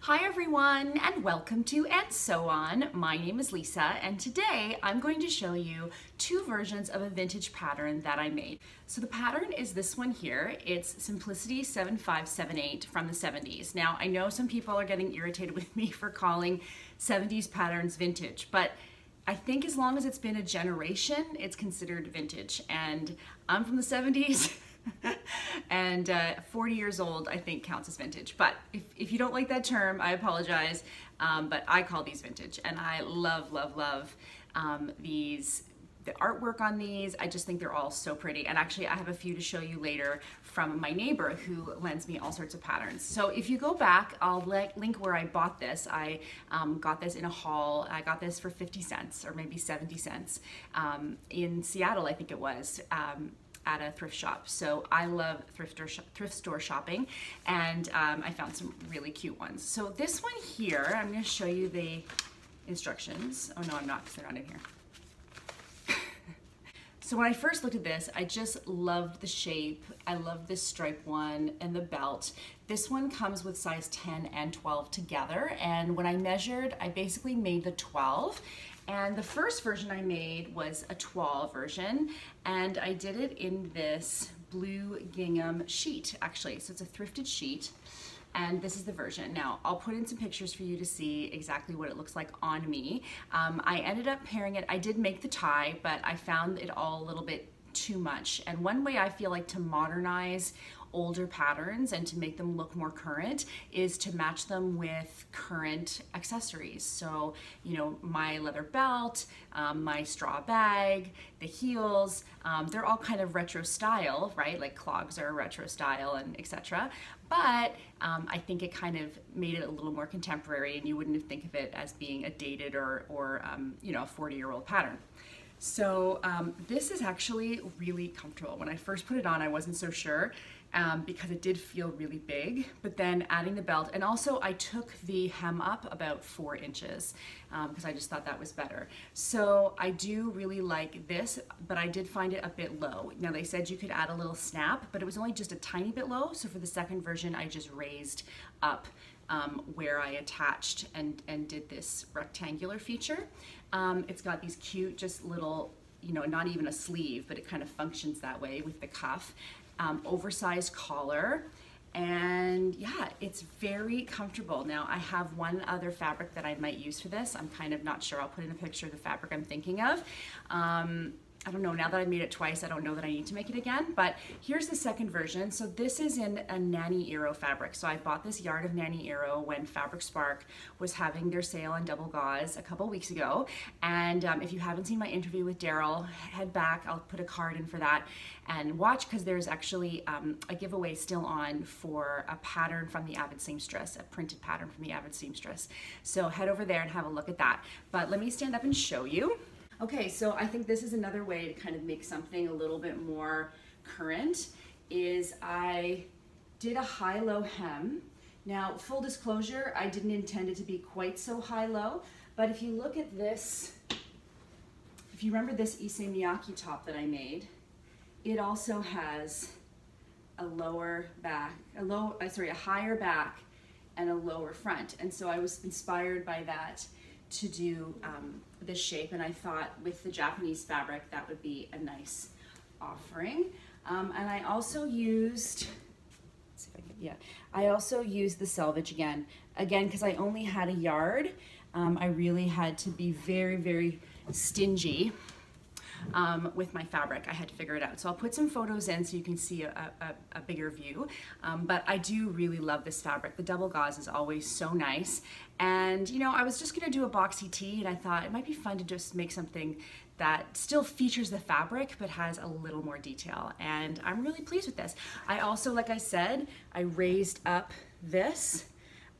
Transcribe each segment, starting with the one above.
Hi everyone, and welcome to And So On. My name is Lisa, and today I'm going to show you two versions of a vintage pattern that I made. So the pattern is this one here. It's Simplicity 7578 from the 70s. Now I know some people are getting irritated with me for calling 70s patterns vintage, but I think as long as it's been a generation, it's considered vintage. And I'm from the 70s. and 40 years old I think counts as vintage, but if you don't like that term, I apologize, but I call these vintage, and I love the artwork on these. I just think they're all so pretty, and actually I have a few to show you later from my neighbor who lends me all sorts of patterns. So if you go back, I'll link where I bought this. I got this in a haul. I got this for 50 cents or maybe 70 cents in Seattle, I think it was, at a thrift shop. So I love thrift store shopping, and I found some really cute ones. So this one here, I'm going to show you the instructions. Oh no, I'm not, because they're not in here. So when I first looked at this, I just loved the shape. I love this stripe one and the belt. This one comes with size 10 and 12 together, and when I measured, I basically made the 12. And the first version I made was a 12 version, and I did it in this blue gingham sheet, actually. So it's a thrifted sheet, and this is the version. Now, I'll put in some pictures for you to see exactly what it looks like on me. I ended up pairing it. I did make the tie, but I found it all a little bit too much. And one way I feel like to modernize older patterns and to make them look more current is to match them with current accessories. So, you know, my leather belt, my straw bag, the heels, they're all kind of retro style, right? Like clogs are retro style and etc. But I think it kind of made it a little more contemporary, and you wouldn't think of it as being a dated or you know, a 40-year-old pattern. So this is actually really comfortable. When I first put it on, I wasn't so sure because it did feel really big, but then adding the belt, and also I took the hem up about 4 inches because I just thought that was better. So I do really like this, but I did find it a bit low. Now they said you could add a little snap, but it was only just a tiny bit low. So for the second version, I just raised up where I attached and did this rectangular feature. It's got these cute, just little, you know, not even a sleeve, but it kind of functions that way with the cuff. Oversized collar, and yeah, it's very comfortable. Now I have one other fabric that I might use for this. I'm kind of not sure. I'll put in a picture of the fabric I'm thinking of. I don't know, now that I made it twice, I don't know that I need to make it again, but here's the second version. So this is in a Nani Aero fabric. So I bought this yard of Nani Aero when Fabric Spark was having their sale on double gauze a couple weeks ago. And if you haven't seen my interview with Daryl, head back, I'll put a card in for that and watch, because there's actually a giveaway still on for a pattern from the Avid Seamstress, a printed pattern from the Avid Seamstress. So head over there and have a look at that. But let me stand up and show you. Okay, so I think this is another way to kind of make something a little bit more current, is I did a high-low hem. Now, full disclosure, I didn't intend it to be quite so high-low, but if you look at this, if you remember this Issey Miyake top that I made, it also has a lower back, a higher back and a lower front. And so I was inspired by that to do this shape, and I thought with the Japanese fabric that would be a nice offering. And I also used, let's see if I can, yeah, I also used the selvage again because I only had a yard. I really had to be very stingy with my fabric. I had to figure it out. So I'll put some photos in so you can see a bigger view. But I do really love this fabric. The double gauze is always so nice. And you know, I was just gonna do a boxy tee, and I thought it might be fun to just make something that still features the fabric but has a little more detail. And I'm really pleased with this. I also, like I said, I raised up this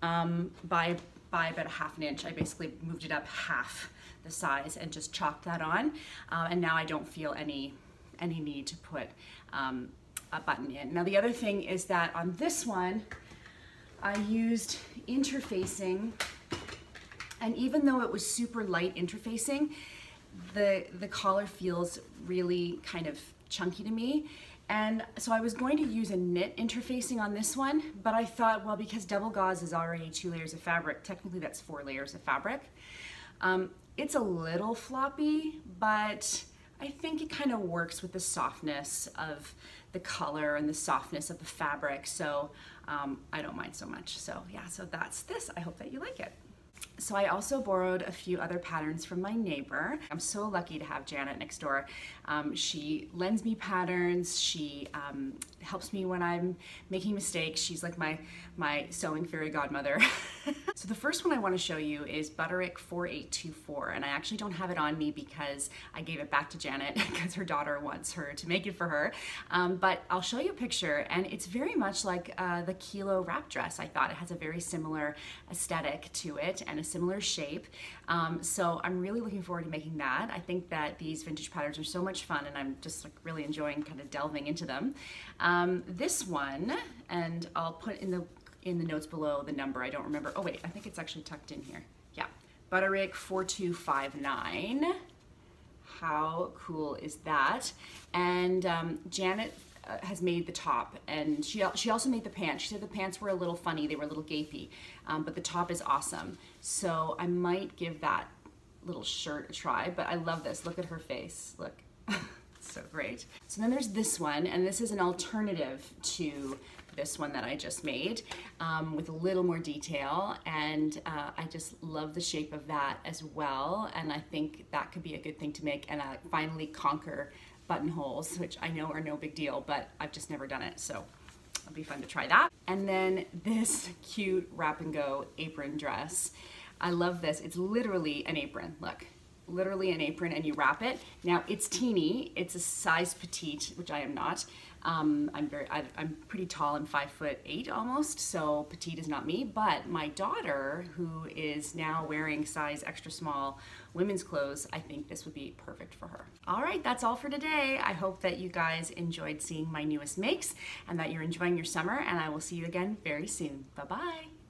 by about a ½ inch. I basically moved it up half the size and just chalked that on, and now I don't feel any need to put a button in. Now the other thing is that on this one I used interfacing, and even though it was super light interfacing, the collar feels really kind of chunky to me, And so I was going to use a knit interfacing on this one, but I thought, well, because double gauze is already 2 layers of fabric, technically that's 4 layers of fabric. It's a little floppy, but I think it kind of works with the softness of the color and the softness of the fabric, so I don't mind so much. So yeah, so that's this. I hope that you like it. So I also borrowed a few other patterns from my neighbor. I'm so lucky to have Janet next door. She lends me patterns. She helps me when I'm making mistakes. She's like my sewing fairy godmother. So the first one I want to show you is Butterick 4824, and I actually don't have it on me because I gave it back to Janet because her daughter wants her to make it for her. But I'll show you a picture, and it's very much like the Kilo wrap dress. I thought it has a very similar aesthetic to it and a similar shape. So I'm really looking forward to making that. I think that these vintage patterns are so much fun, and I'm just like really enjoying kind of delving into them. This one, and I'll put in the notes below the number. I don't remember. Oh wait, I think it's actually tucked in here. Yeah, Butterick 4259. How cool is that? And Janet has made the top, and she also made the pants. She said the pants were a little funny, they were a little gapey, but the top is awesome. So I might give that little shirt a try, but I love this. Look at her face, look. So great. So then there's this one, and this is an alternative to this one that I just made with a little more detail, and I just love the shape of that as well, and I think that could be a good thing to make and finally conquer buttonholes, which I know are no big deal, but I've just never done it, so it'll be fun to try that. And then this cute wrap and go apron dress. I love this. It's literally an apron, look. Literally an apron, and you wrap it. Now it's teeny, it's a size petite, which I am not. I'm pretty tall, I'm 5'8" almost, so petite is not me, but my daughter, who is now wearing size extra small women's clothes, I think this would be perfect for her. All right, that's all for today. I hope that you guys enjoyed seeing my newest makes and that you're enjoying your summer, and I will see you again very soon. Bye-bye.